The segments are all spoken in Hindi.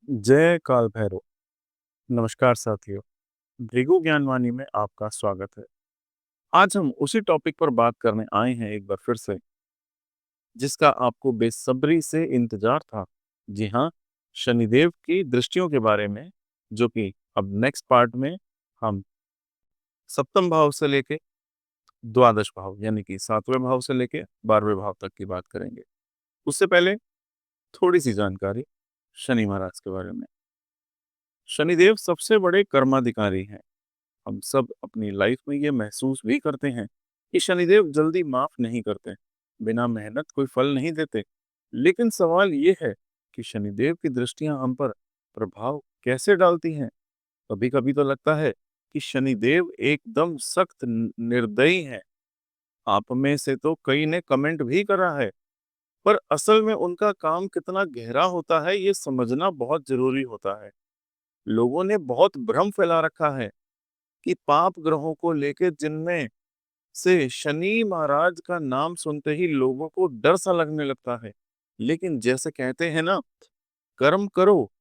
जय काल भैरव। नमस्कार साथियों, भृगु ज्ञानवाणी में आपका स्वागत है। आज हम उसी टॉपिक पर बात करने आए हैं एक बार फिर से, जिसका आपको बेसब्री से इंतजार था। जी हाँ, शनिदेव की दृष्टियों के बारे में, जो कि अब नेक्स्ट पार्ट में हम सप्तम भाव से लेके द्वादश भाव यानी कि 7वें भाव से लेके 12वें भाव तक की बात करेंगे। उससे पहले थोड़ी सी जानकारी शनि महाराज के बारे में। शनिदेव सबसे बड़े कर्माधिकारी हैं। हम सब अपनी लाइफ में ये महसूस भी करते हैं कि शनिदेव जल्दी माफ नहीं करते, बिना मेहनत कोई फल नहीं देते। लेकिन सवाल ये है कि शनिदेव की दृष्टियां हम पर प्रभाव कैसे डालती हैं। कभी कभी तो लगता है कि शनिदेव एकदम सख्त निर्दयी हैं। आप में से तो कई ने कमेंट भी करा है, पर असल में उनका काम कितना गहरा होता है ये समझना बहुत जरूरी होता है। लोगों ने बहुत भ्रम फैला रखा है कि पाप ग्रहों को लेकर, जिनमें से शनि महाराज का नाम सुनते ही लोगों को डर सा लगने लगता है। लेकिन जैसे कहते हैं ना, कर्म करो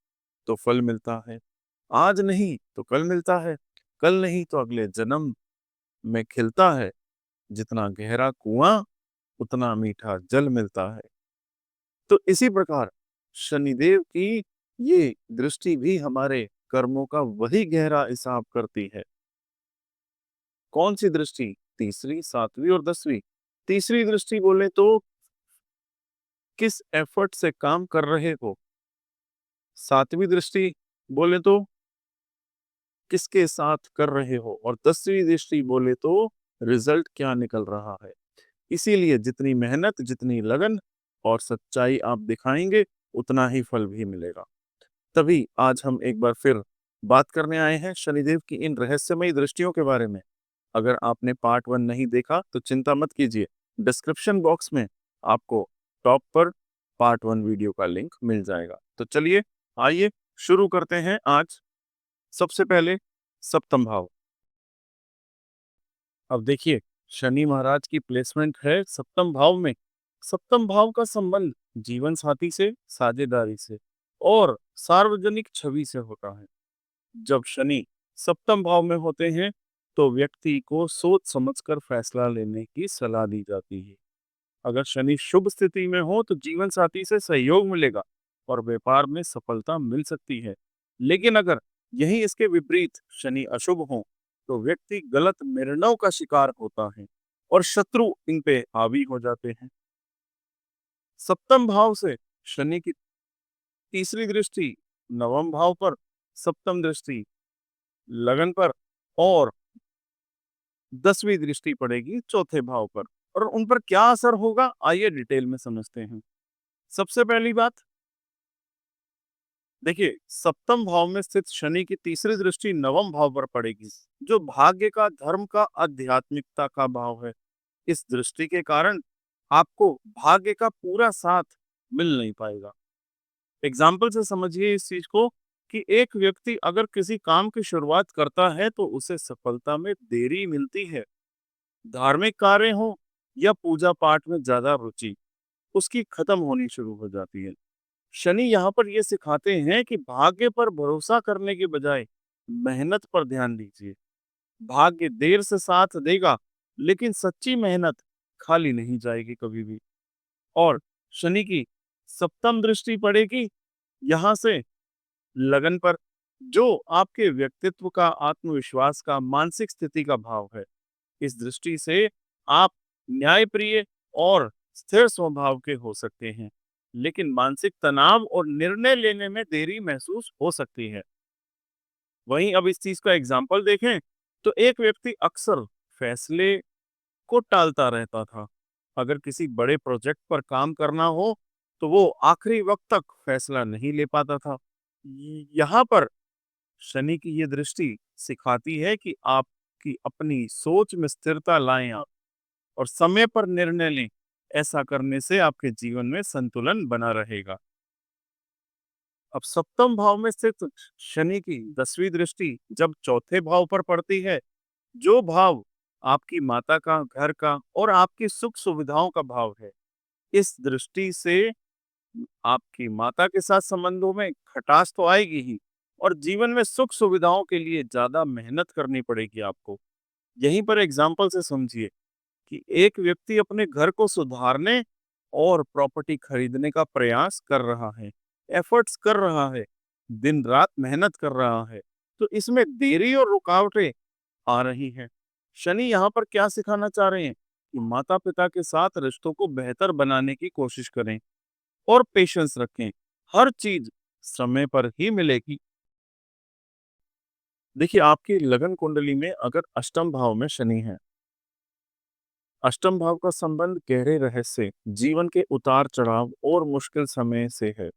तो फल मिलता है। आज नहीं तो कल मिलता है, कल नहीं तो अगले जन्म में खिलता है। जितना गहरा कुआं उतना मीठा जल मिलता है। तो इसी प्रकार शनिदेव की ये दृष्टि भी हमारे कर्मों का वही गहरा हिसाब करती है। कौन सी दृष्टि? तीसरी, सातवीं और 10वीं। तीसरी दृष्टि बोले तो किस एफर्ट से काम कर रहे हो। सातवीं दृष्टि बोले तो किसके साथ कर रहे हो। और 10वीं दृष्टि बोले तो रिजल्ट क्या निकल रहा है। इसीलिए जितनी मेहनत, जितनी लगन और सच्चाई आप दिखाएंगे, उतना ही फल भी मिलेगा। तभी आज हम एक बार फिर बात करने आए हैं शनिदेव की इन रहस्यमयी दृष्टियों के बारे में। अगर आपने पार्ट 1 नहीं देखा तो चिंता मत कीजिए, डिस्क्रिप्शन बॉक्स में आपको टॉप पर पार्ट 1 वीडियो का लिंक मिल जाएगा। तो चलिए, आइए शुरू करते हैं आज। सबसे पहले सप्तम भाव। अब देखिए, शनि महाराज की प्लेसमेंट है सप्तम भाव में। सप्तम भाव का संबंध जीवन साथी से, साझेदारी से और सार्वजनिक छवि से होता है। जब शनि सप्तम भाव में होते हैं तो व्यक्ति को सोच समझकर फैसला लेने की सलाह दी जाती है। अगर शनि शुभ स्थिति में हो तो जीवन साथी से सहयोग मिलेगा और व्यापार में सफलता मिल सकती है। लेकिन अगर यही इसके विपरीत शनि अशुभ हो तो व्यक्ति गलत निर्णयों का शिकार होता है और शत्रु इन पे हावी हो जाते हैं। सप्तम भाव से शनि की तीसरी दृष्टि नवम भाव पर, सप्तम दृष्टि लगन पर और 10वीं दृष्टि पड़ेगी चौथे भाव पर। और उन पर क्या असर होगा, आइए डिटेल में समझते हैं। सबसे पहली बात, देखिए, सप्तम भाव में स्थित शनि की तीसरी दृष्टि नवम भाव पर पड़ेगी, जो भाग्य का, धर्म का, आध्यात्मिकता का भाव है। इस दृष्टि के कारण आपको भाग्य का पूरा साथ मिल नहीं पाएगा। एग्जाम्पल से समझिए इस चीज को, कि एक व्यक्ति अगर किसी काम की शुरुआत करता है तो उसे सफलता में देरी मिलती है। धार्मिक कार्य हो या पूजा पाठ में ज्यादा रुचि उसकी खत्म होनी शुरू हो जाती है। शनि यहाँ पर ये सिखाते हैं कि भाग्य पर भरोसा करने के बजाय मेहनत पर ध्यान दीजिए। भाग्य देर से साथ देगा, लेकिन सच्ची मेहनत खाली नहीं जाएगी कभी भी। और शनि की सप्तम दृष्टि पड़ेगी यहाँ से लगन पर, जो आपके व्यक्तित्व का, आत्मविश्वास का, मानसिक स्थिति का भाव है। इस दृष्टि से आप न्यायप्रिय और स्थिर स्वभाव के हो सकते हैं, लेकिन मानसिक तनाव और निर्णय लेने में देरी महसूस हो सकती है। वहीं अब इस चीज का एग्जाम्पल देखें तो एक व्यक्ति अक्सर फैसले को टालता रहता था। अगर किसी बड़े प्रोजेक्ट पर काम करना हो तो वो आखिरी वक्त तक फैसला नहीं ले पाता था। यहाँ पर शनि की ये दृष्टि सिखाती है कि आपकी अपनी सोच में स्थिरता लाएं आप, और समय पर निर्णय लें। ऐसा करने से आपके जीवन में संतुलन बना रहेगा। अब सप्तम भाव में स्थित शनि की 10वीं दृष्टि जब चौथे भाव पर पड़ती है, जो भाव आपकी माता का, घर का और आपकी सुख सुविधाओं का भाव है, इस दृष्टि से आपकी माता के साथ संबंधों में खटास तो आएगी ही और जीवन में सुख सुविधाओं के लिए ज़्यादा मेहनत करनी पड़ेगी आपको। यहीं पर एग्ज़ाम्पल से समझिए कि एक व्यक्ति अपने घर को सुधारने और प्रॉपर्टी खरीदने का प्रयास कर रहा है, एफर्ट्स कर रहा है, दिन-रात मेहनत कर रहा है, तो इसमें देरी और रुकावटें आ रही हैं। शनि यहाँ पर क्या सिखाना चाह रहे हैं कि माता-पिता के साथ रिश्तों को बेहतर बनाने की कोशिश करें और पेशेंस रखें। हर चीज़ समय पर ही मिलेगी। देखिए, आपकी लगन कुंडली में अगर अष्टम भाव में शनि है, अष्टम भाव का संबंध गहरे रहस्य, जीवन के उतार-चढ़ाव और मुश्किल समय से है।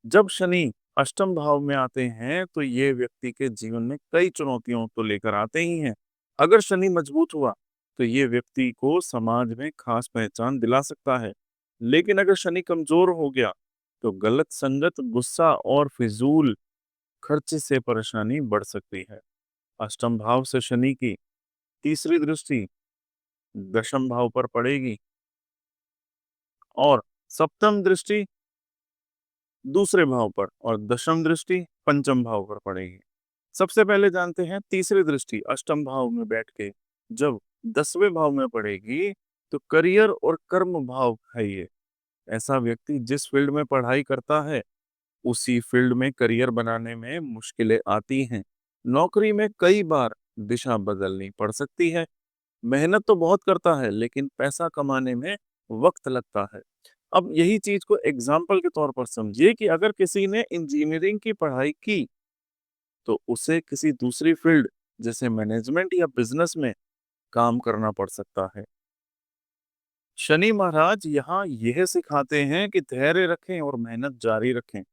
जब शनि अष्टम भाव में आते हैं, तो ये व्यक्ति के जीवन में कई चुनौतियों तो लेकर आते ही हैं। अगर शनि मजबूत हुआ, तो ये व्यक्ति को समाज में खास पहचान दिला सकता है। लेकिन अगर शनि कमजोर हो गया, तो गलत संगत, गुस्सा और फिजूल खर्चे से परेशानी बढ़ सकती है। अष्टम भाव से शनि की तीसरी दृष्टि दशम भाव पर पड़ेगी और सप्तम दृष्टि दूसरे भाव पर और दशम दृष्टि पंचम भाव पर पड़ेगी। सबसे पहले जानते हैं तीसरी दृष्टि अष्टम भाव में बैठ के जब 10वें भाव में पड़ेगी, तो करियर और कर्म भाव है ये। ऐसा व्यक्ति जिस फील्ड में पढ़ाई करता है, उसी फील्ड में करियर बनाने में मुश्किलें आती हैं। नौकरी में कई बार दिशा बदलनी पड़ सकती है। मेहनत तो बहुत करता है, लेकिन पैसा कमाने में वक्त लगता है। अब यही चीज को एग्जाम्पल के तौर पर समझिए कि अगर किसी ने इंजीनियरिंग की पढ़ाई की, तो उसे किसी दूसरी फील्ड जैसे मैनेजमेंट या बिजनेस में काम करना पड़ सकता है। शनि महाराज यहाँ यह सिखाते हैं कि धैर्य रखें और मेहनत जारी रखें।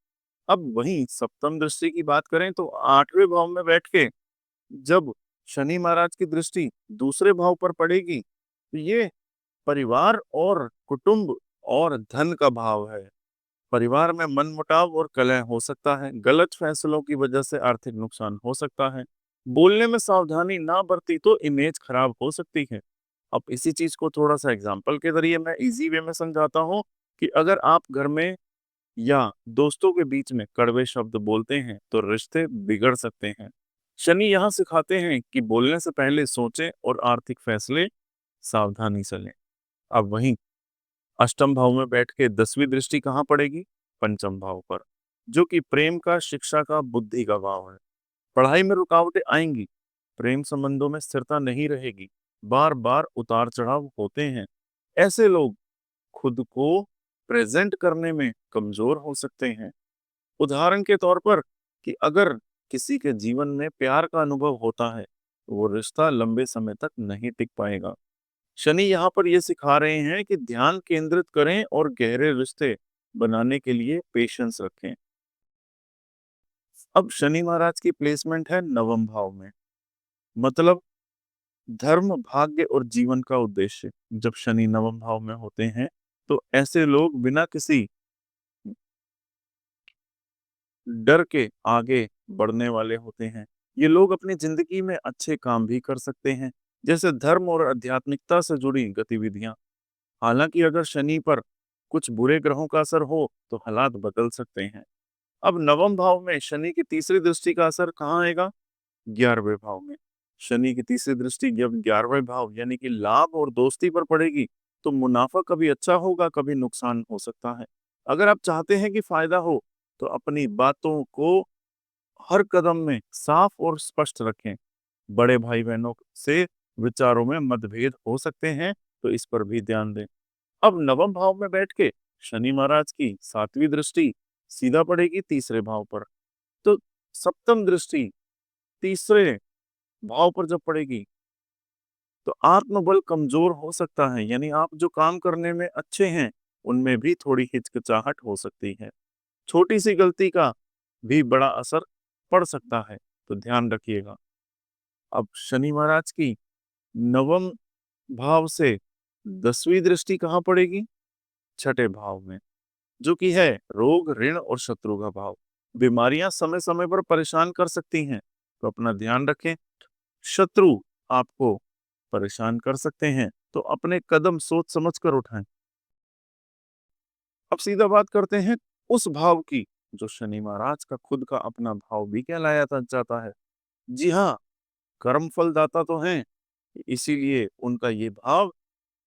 अब वहीं सप्तम दृष्टि की बात करें तो 8वें भाव में बैठ के जब शनि महाराज की दृष्टि दूसरे भाव पर पड़ेगी, तो ये परिवार और कुटुंब और धन का भाव है। परिवार में मनमुटाव और कलह हो सकता है। गलत फैसलों की वजह से आर्थिक नुकसान हो सकता है। बोलने में सावधानी ना बरती तो इमेज खराब हो सकती है। अब इसी चीज को थोड़ा सा एग्जाम्पल के जरिए मैं इजी वे में समझाता हूँ कि अगर आप घर में या दोस्तों के बीच में कड़वे शब्द बोलते हैं, तो रिश्ते बिगड़ सकते हैं। शनि यहाँ सिखाते हैं कि बोलने से पहले सोचें और आर्थिक फैसले सावधानी से लें। अब वहीं अष्टम भाव में बैठ के 10वीं दृष्टि कहाँ पड़ेगी? पंचम भाव पर, जो कि प्रेम का, शिक्षा का, बुद्धि का भाव है। पढ़ाई में रुकावटें आएंगी, प्रेम संबंधों में स्थिरता नहीं रहेगी, बार बार उतार चढ़ाव होते हैं। ऐसे लोग खुद को प्रेजेंट करने में कमजोर हो सकते हैं। उदाहरण के तौर पर कि अगर किसी के जीवन में प्यार का अनुभव होता है, तो वो रिश्ता लंबे समय तक नहीं टिक पाएगा। शनि यहाँ पर ये सिखा रहे हैं कि ध्यान केंद्रित करें और गहरे रिश्ते बनाने के लिए पेशेंस रखें। अब शनि महाराज की प्लेसमेंट है नवम भाव में, मतलब धर्म, भाग्य और जीवन का उद्देश्य। जब शनि नवम भाव में होते हैं, तो ऐसे लोग बिना किसी डर के आगे बढ़ने वाले होते हैं। ये लोग अपनी जिंदगी में अच्छे काम भी कर सकते हैं, जैसे धर्म और आध्यात्मिकता से जुड़ी गतिविधियां। हालांकि अगर शनि पर कुछ बुरे ग्रहों का असर हो, तो हालात बदल सकते हैं। अब नवम भाव में शनि की तीसरी दृष्टि का असर कहाँ आएगा? 11वें भाव में। शनि की तीसरी दृष्टि जब 11वें भाव यानी कि लाभ और दोस्ती पर पड़ेगी, तो मुनाफा कभी अच्छा होगा, कभी नुकसान हो सकता है। अगर आप चाहते हैं कि फायदा हो, तो अपनी बातों को हर कदम में साफ और स्पष्ट रखें। बड़े भाई बहनों से विचारों में मतभेद हो सकते हैं, तो इस पर भी ध्यान दें। अब नवम भाव में बैठ के शनि महाराज की 7वीं दृष्टि सीधा पड़ेगी तीसरे भाव पर। तो सप्तम दृष्टि तीसरे भाव पर जब पड़ेगी, तो आत्मबल कमजोर हो सकता है, यानी आप जो काम करने में अच्छे हैं, उनमें भी थोड़ी हिचकिचाहट हो सकती है। छोटी सी गलती का भी बड़ा असर पड़ सकता है, तो ध्यान रखिएगा। अब शनि महाराज की नवम भाव से 10वीं दृष्टि कहाँ पड़ेगी? छठे भाव में, जो कि है रोग, ऋण और शत्रु का भाव। बीमारियां समय समय पर परेशान कर सकती हैं, तो अपना ध्यान रखें। शत्रु आपको परेशान कर सकते हैं, तो अपने कदम सोच समझ कर उठाएं। अब सीधा बात करते हैं उस भाव की जो शनि महाराज का खुद का अपना भाव भी कहलाया जाता है। जी हाँ, कर्म फलदाता तो हैं, इसीलिए उनका ये भाव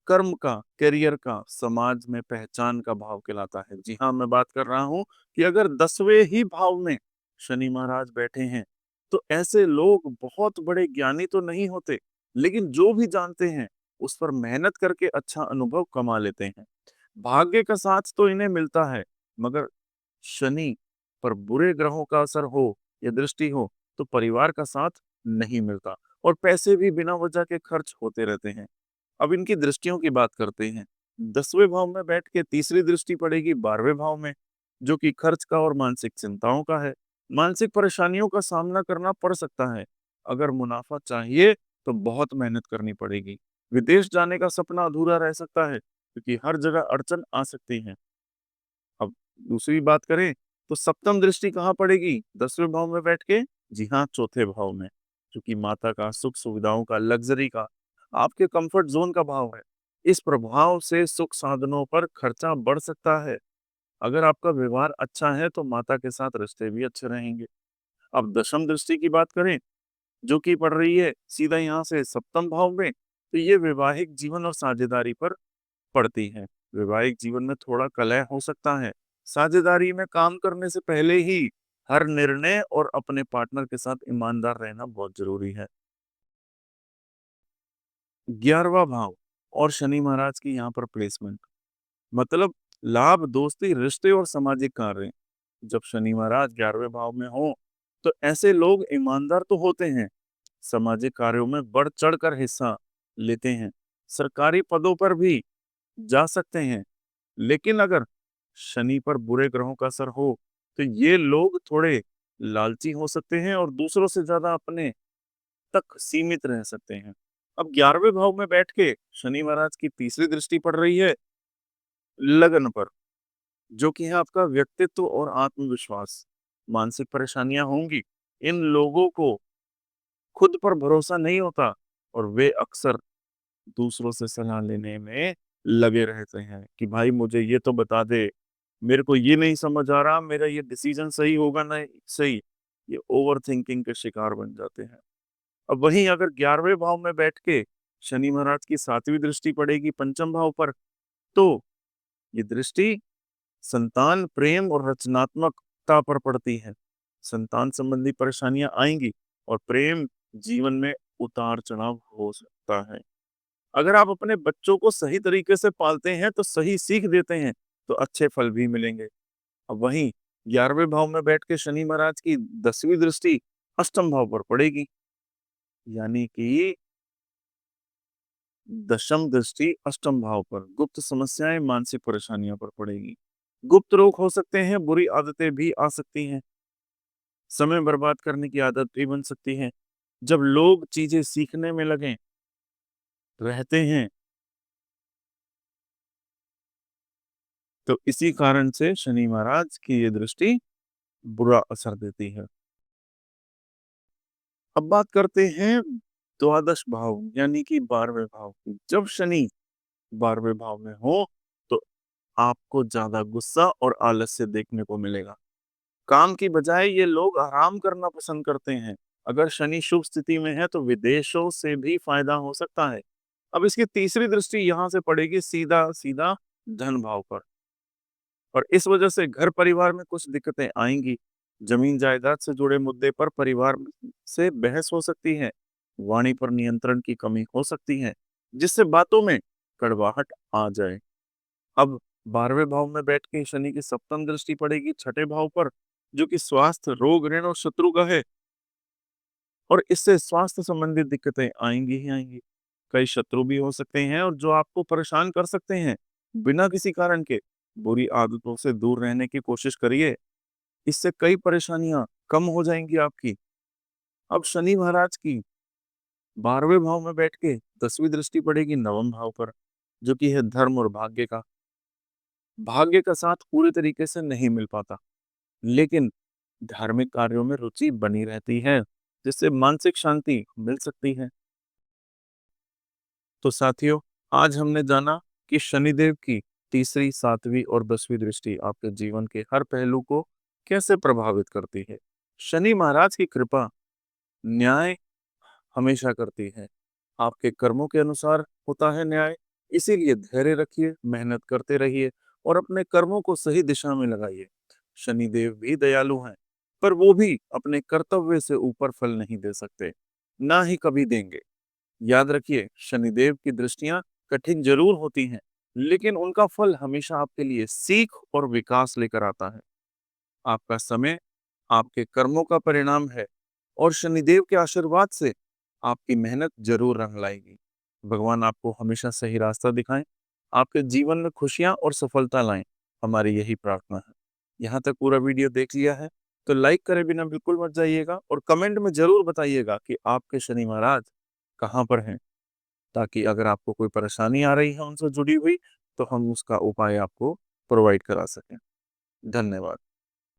कर्म का, करियर का, समाज में पहचान का भाव कहलाता है। जी हाँ, मैं बात कर रहा हूँ कि अगर 10वें ही भाव में शनि महाराज बैठे हैं, तो ऐसे लोग बहुत बड़े ज्ञानी तो नहीं होते, लेकिन जो भी जानते हैं, उस पर मेहनत करके अच्छा अनुभव कमा लेते हैं। भाग्य का साथ तो इन्हें मिलता है, मगर शनि पर बुरे ग्रहों का असर हो या दृष्टि हो, तो परिवार का साथ नहीं मिलता और पैसे भी बिना वजह के खर्च होते रहते हैं। अब इनकी दृष्टियों की बात करते हैं। 10वें भाव में बैठ के तीसरी दृष्टि पड़ेगी 12वें भाव में, जो कि खर्च का और मानसिक चिंताओं का है। मानसिक परेशानियों का सामना करना पड़ सकता है। अगर मुनाफा चाहिए तो बहुत मेहनत करनी पड़ेगी। विदेश जाने का सपना अधूरा रह सकता है क्योंकि हर जगह अड़चन आ सकती है। अब दूसरी बात करें तो सप्तम दृष्टि कहाँ पड़ेगी? 10वें भाव में बैठ के? जी हाँ, चौथे भाव में, जो कि माता का, सुख सुविधाओं का, लग्ज़री का, आपके कंफर्ट ज़ोन का भाव है। इस प्रभाव से सुख साधनों पर खर्चा बढ़ सकता है। अगर आपका व्यवहार अच्छा है तो माता के साथ रिश्ते भी अच्छे रहेंगे। अब दशम दृष्टि की बात करें, जो कि पड़ रही है सीधा यहाँ से सप्तम भाव में, तो ये वैवाहिक जीवन और साझेदारी पर पड़ती है। वैवाहिक जीवन में थोड़ा कलह हो सकता है। साझेदारी में काम करने से पहले ही हर निर्णय और अपने पार्टनर के साथ ईमानदार रहना बहुत ज़रूरी है। 11वां भाव और शनि महाराज की यहाँ पर प्लेसमेंट, मतलब लाभ, दोस्ती, रिश्ते और सामाजिक कार्य। जब शनि महाराज 11वें भाव में हों, तो ऐसे लोग ईमानदार तो होते हैं, सामाजिक कार्यों में बढ़-चढ़ कर हिस्सा लेते हैं, सरकारी पदों पर भी जा सकते हैं। लेकिन अगर शनि पर बुरे ग्रहों का असर हो, तो ये लोग थोड़े लालची हो सकते हैं और दूसरों से ज़्यादा अपने तक सीमित रह सकते हैं। अब 11वें भाव में बैठ के शनि महाराज की तीसरी दृष्टि पड़ रही है लगन पर, जो कि है आपका व्यक्तित्व और आत्मविश्वास। मानसिक परेशानियां होंगी। इन लोगों को खुद पर भरोसा नहीं होता और वे अक्सर दूसरों से सलाह लेने में लगे रहते हैं कि भाई मुझे ये तो बता दे, मेरे को ये नहीं समझ आ रहा, मेरा ये डिसीजन सही होगा ना सही। ये ओवरथिंकिंग के शिकार बन जाते हैं। अब वहीं अगर 11वें भाव में बैठ के शनि महाराज की 7वीं दृष्टि पड़ेगी पंचम भाव पर, तो ये दृष्टि संतान, प्रेम और रचनात्मकता पर पड़ती है। संतान संबंधी परेशानियां आएंगी और प्रेम जीवन में उतार-चढ़ाव हो सकता है। अगर आप अपने बच्चों को सही तरीके से पालते हैं, तो सही सीख देते हैं, तो अच्छे फल भी मिलेंगे। अब वहीं 11वें भाव में बैठ के शनि महाराज की 10वीं दृष्टि अष्टम भाव पर पड़ेगी, यानी कि दशम दृष्टि अष्टम भाव पर गुप्त समस्याएं, मानसिक परेशानियों पर पड़ेगी। गुप्त रोग हो सकते हैं, बुरी आदतें भी आ सकती हैं, समय बर्बाद करने की आदत भी बन सकती है। जब लोग चीजें सीखने में लगे रहते हैं, तो इसी कारण से शनि महाराज की ये दृष्टि बुरा असर देती है। अब बात करते हैं द्वादश भाव यानी कि 12वें भाव की। जब शनि 12वें भाव में हो, तो आपको ज़्यादा गुस्सा और आलस्य देखने को मिलेगा। काम की बजाय ये लोग आराम करना पसंद करते हैं। अगर शनि शुभ स्थिति में है, तो विदेशों से भी फ़ायदा हो सकता है। अब इसकी तीसरी दृष्टि यहाँ से पड़ेगी सीधा-सीधा धन भाव पर। और इस वजह से घर परिवार में कुछ दिक्कतें आएँगी। ज़मीन जायदाद से जुड़े मुद्दे पर परिवार से बहस हो सकती है। वाणी पर नियंत्रण की कमी हो सकती है, जिससे बातों में कड़वाहट आ जाए। अब 12वें भाव में बैठ के शनि की सप्तम दृष्टि पड़ेगी छठे भाव पर, जो कि स्वास्थ्य, रोग, ऋण और शत्रु का है और इससे स्वास्थ्य संबंधित दिक्कतें आएँगी ही आएँगी। कई शत्रु भी हो सकते हैं और जो आपको परेशान कर सकते हैं, बिना किसी कारण के। बुरी आदतों से दूर रहने की कोशिश करिए, इससे कई परेशानियाँ कम हो जाएँगी आपकी। अब शनि महाराज की 12वें भाव में बैठ के 10वीं दृष्टि पड़ेगी नवम भाव पर, जो कि है धर्म और भाग्य का। भाग्य का साथ पूरे तरीके से नहीं मिल पाता, लेकिन धार्मिक कार्यों में रुचि बनी रहती है, जिससे मानसिक शांति मिल सकती है। तो साथियों, आज हमने जाना कि शनिदेव की तीसरी, सातवीं और 10वीं दृष्टि आपके जीवन के हर पहलू को कैसे प्रभावित करती है। शनि महाराज की कृपा न्याय हमेशा करती है। आपके कर्मों के अनुसार होता है न्याय, इसीलिए धैर्य रखिए, मेहनत करते रहिए और अपने कर्मों को सही दिशा में लगाइए। शनिदेव भी दयालु हैं, पर वो भी अपने कर्तव्य से ऊपर फल नहीं दे सकते, ना ही कभी देंगे। याद रखिए, शनिदेव की दृष्टियां कठिन जरूर होती हैं, लेकिन उनका फल हमेशा आपके लिए सीख और विकास लेकर आता है। आपका समय आपके कर्मों का परिणाम है और शनिदेव के आशीर्वाद से आपकी मेहनत जरूर रंग लाएगी। भगवान आपको हमेशा सही रास्ता दिखाएं, आपके जीवन में खुशियां और सफलता लाएं, हमारी यही प्रार्थना है। यहाँ तक पूरा वीडियो देख लिया है तो लाइक करे बिना बिल्कुल मत जाइएगा और कमेंट में जरूर बताइएगा कि आपके शनि महाराज कहाँ पर हैं, ताकि अगर आपको कोई परेशानी आ रही है उनसे जुड़ी हुई तो हम उसका उपाय आपको प्रोवाइड करा सकें। धन्यवाद।